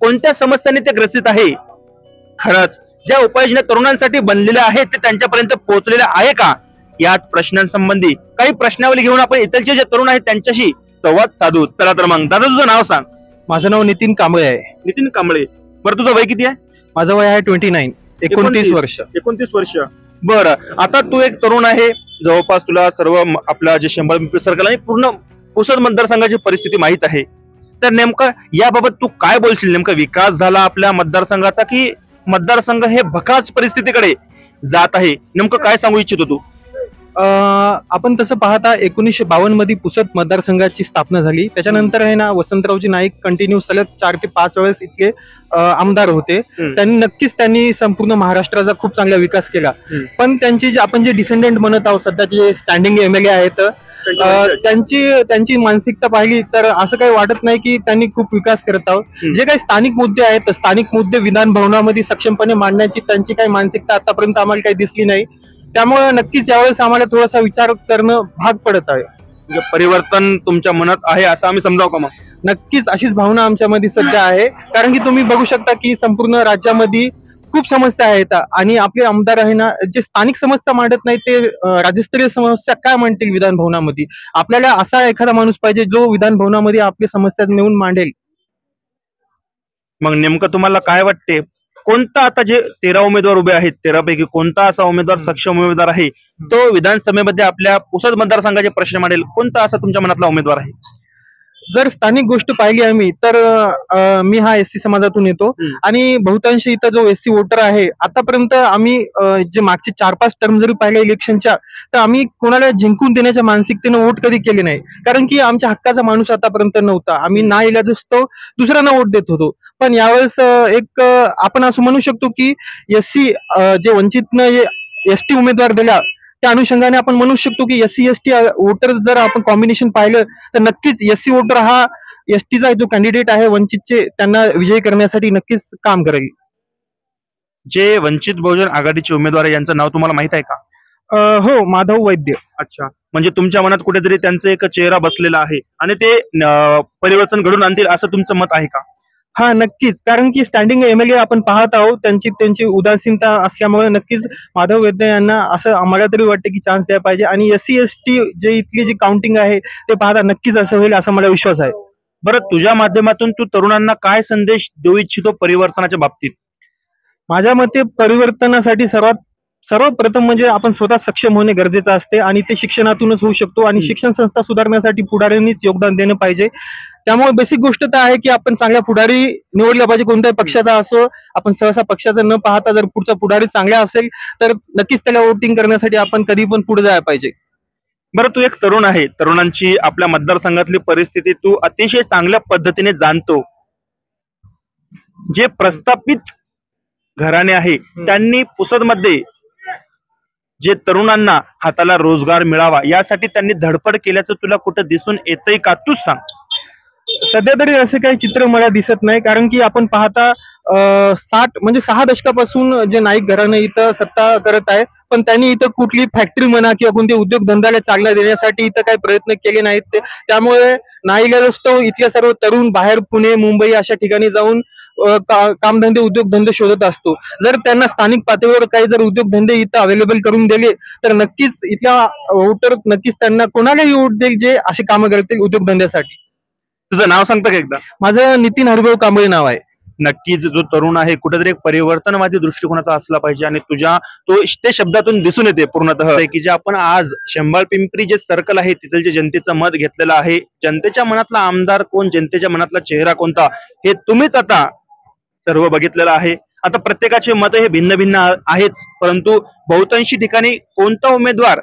कोणत्या समस्यांनी ते ग्रसित आहे? खरंच ज्या उपाययोजना तरुणांसाठी बनलेल्या आहेत ते त्यांच्यापर्यंत पोहोचलेल्या आहे का? याच प्रश्नांसंबंधी काही प्रश्नावली घेऊन आपण इथलचे जे तरुण आहेत त्यांच्याशी संवाद साधू. चला तर मग दादा, तुझं नाव सांग. माझं नाव नितीन कांबळे आहे. नितीन कांबळे. बरं, तुझं वय किती आहे? माझं वय आहे 29, 29 वर्ष. 29 वर्ष. बरं, आता तू एक तरुण आहे, जवळपास तुला सर्व आपला जे शेंबाळ पिंपरी सर्कल आणि पूर्ण पुसद मतदारसंघाची परिस्थिती माहित आहे. तर नेमकं याबाबत तू काय बोलशील? नेमका विकास झाला आपल्या मतदारसंघाचा की मतदारसंघ हे भकास परिस्थितीकडे जात आहे? नेमकं काय सांगू इच्छितो तू? आपण तसं पाहता 1952 मध्ये पुसद मतदारसंघाची स्थापना झाली. त्याच्यानंतर आहे ना वसंतरावजी नाईक कंटिन्यू सलग 4 ते 5 वेळेस इतके आमदार होते. त्यांनी संपूर्ण महाराष्ट्राचा खूप चांगला विकास केला. पण त्यांची जे आपण जे डिसेंडंट म्हणत आहोत सध्याचे जे स्टँडिंग MLA आहेत, त्यांची मानसिकता पाहिली तर असं काही वाटत नाही की त्यांनी खूप विकास करत आहोत. जे काही स्थानिक मुद्दे आहेत, स्थानिक मुद्दे विधान भवनामध्ये सक्षमपणे मांडण्याची त्यांची काही मानसिकता आतापर्यंत आम्हाला काही दिसली नाही. त्यामुळे नक्कीच यावेळेस आम्हाला थोडासा विचार करणं भाग पडत आहे. म्हणजे परिवर्तन तुमच्या मनात आहे असं आम्ही समजावं का? मग नक्कीच अशीच भावना आमच्यामध्ये सध्या आहे. कारण की तुम्ही बघू शकता की संपूर्ण राज्यामध्ये खूप समस्या आहेत आणि आपले आमदार आहे ना जे स्थानिक समस्या मांडत नाही ते राज्यस्तरीय समस्या काय मांडतील विधान भवनामध्ये? आपल्याला असा एखादा माणूस पाहिजे जो विधान भवनामध्ये आपली समस्या नेऊन मांडेल. मग नेमकं तुम्हाला काय वाटते, कोणता आता जे 13 उमेदवार उभे आहेत 13 पैकी कोणता असा उमेदवार सक्षम उमेदवार आहे तो विधानसभेमध्ये आपल्या पुसद मतदारसंघाचे प्रश्न मांडेल? कोणता असा तुमच्या मनातला उमेदवार आहे? जर स्थानिक गोष्ट पाहिली आम्ही तर मी हा SC समाजातून येतो आणि बहुतांश इथं जो SC वोटर आहे आतापर्यंत आम्ही जे मागचे 4-5 टर्म जरी पाहिले इलेक्शनच्या तर आम्ही कोणाला जिंकून देण्याच्या मानसिकतेनं वोट कधी केले नाही. कारण की आमच्या हक्काचा माणूस आतापर्यंत नव्हता. आम्ही ना इलाज असतो दुसऱ्यांना वोट देत होतो. पण यावेळेस एक आपण असं म्हणू शकतो की SC जे वंचितनं ST उमेदवार दिला त्या अनुषंगाने आपण म्हणू शकतो की SC ST वोटर जर आपण कॉम्बिनेशन पाहिलं तर नक्कीच SC वोटर हा STचा जो कॅन्डिडेट आहे वंचितचे त्यांना विजयी करण्यासाठी नक्कीच काम करेल. जे वंचित बहुजन आघाडीचे उमेदवार आहे यांचं नाव तुम्हाला माहित आहे का? हो, माधव वैद्य. अच्छा, म्हणजे तुमच्या मनात कुठेतरी त्यांचा एक चेहरा बसलेला आहे आणि ते परिवर्तन घडून आणतील असं तुमचं मत आहे का? हा, नक्कीच. कारण की स्टँडिंग MLA आपण पाहत आहोत त्यांची उदासीनता असल्यामुळे नक्कीच माधव वैद्य यांना असं आम्हाला तरी वाटतं की चान्स द्यायला पाहिजे आणि SC ST जे इथली जी काउंटिंग आहे ते पाहता नक्कीच असं होईल असा मला विश्वास आहे. बरं, तुझ्या माध्यमातून तू तरुणांना काय संदेश देऊ इच्छितो परिवर्तनाच्या बाबतीत? माझ्या मते परिवर्तनासाठी सर्वात सर्वप्रथम म्हणजे आपण स्वतः सक्षम होणे गरजेचं असते आणि ते शिक्षणातूनच होऊ शकतो आणि शिक्षण संस्था सुधारण्यासाठी पुढाऱ्यांनीच योगदान देणं पाहिजे. त्यामुळे बेसिक गोष्ट तर आहे की आपण चांगल्या पुढारी निवडला पाहिजे, कोणत्याही पक्षाचा असो. आपण सहसा पक्षाचं न पाहता जर पुढचा पुढारी चांगला असेल तर नक्कीच त्याला वोटिंग करण्यासाठी आपण कधी पण पुढे जायला पाहिजे. बरं, तू एक तरुण आहे, तरुणांची आपल्या मतदारसंघातली परिस्थिती तू अतिशय चांगल्या पद्धतीने जाणतो. जे प्रस्थापित घराणे आहे त्यांनी पुसदमध्ये जे तरुणांना हाताला रोजगार मिळावा यासाठी त्यांनी धडपड केल्याचं तुला कुठं दिसून येतंय का? तूच सांग. सध्या तरी असे काही चित्र मला दिसत नाही, कारण की आपण पाहता 6 दशकापासून जे नाईक घराणं इथं सत्ता करत आहे, पण त्यांनी इथं कुठली फॅक्टरी म्हणा किंवा कोणते उद्योगधंद्याला चालना देण्यासाठी इथं काही प्रयत्न केले नाहीत. त्यामुळे नाईलाजास्तव इथल्या सर्व तरुण बाहेर पुणे, मुंबई अशा ठिकाणी जाऊन कामधंदे उद्योगधंदे शोधत असतो. जर त्यांना स्थानिक पातळीवर काही जर उद्योगधंदे इथं अवेलेबल करून दिले तर नक्कीच इथल्या वोटर नक्कीच त्यांना कोणालाही वोट देईल जे असे कामं करतील उद्योगधंद्यासाठी. तुझं नाव सांगतं का एकदा? माझं नितीन हरिभाऊ कांबळे नाव आहे. नक्कीच जो तरुण आहे कुठेतरी एक परिवर्तनवादी दृष्टिकोनाचा असला पाहिजे आणि तुझ्या ते शब्दातून दिसून येते पूर्णतः की जे आपण आज शंभाळ पिंपरी जे सर्कल आहे तिथलं जे जनतेचं मत घेतलेलं आहे, जनतेच्या मनातला आमदार कोण, जनतेच्या मनातला चेहरा कोणता हे तुम्हीच आता सर्व बघितलेलं आहे. आता प्रत्येकाचे मत हे भिन्न भिन्न आहेच, परंतु बहुतांशी ठिकाणी कोणता उमेदवार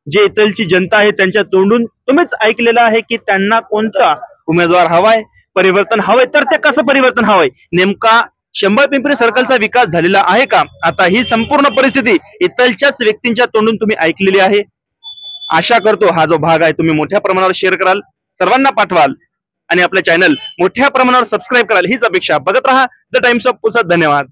जे इथलची जनता आहे त्यांच्या तोंडून तुम्हीच ऐकलेलं आहे की त्यांना कोणता उमेदवार हवाय, परिवर्तन हवंय. तर ते कसं परिवर्तन हवंय, नेमका शंभाळ पिंपरी सर्कलचा विकास झालेला आहे का? आता ही संपूर्ण परिस्थिती इथलच्याच व्यक्तींच्या तोंडून तुम्ही ऐकलेली आहे. आशा करतो हा जो भाग आहे तुम्ही मोठ्या प्रमाणावर शेअर कराल, सर्वांना पाठवाल आणि आपलं चॅनल मोठ्या प्रमाणावर सबस्क्राईब कराल हीच अपेक्षा. बघत रहा द टाइम्स ऑफ पुसद. धन्यवाद.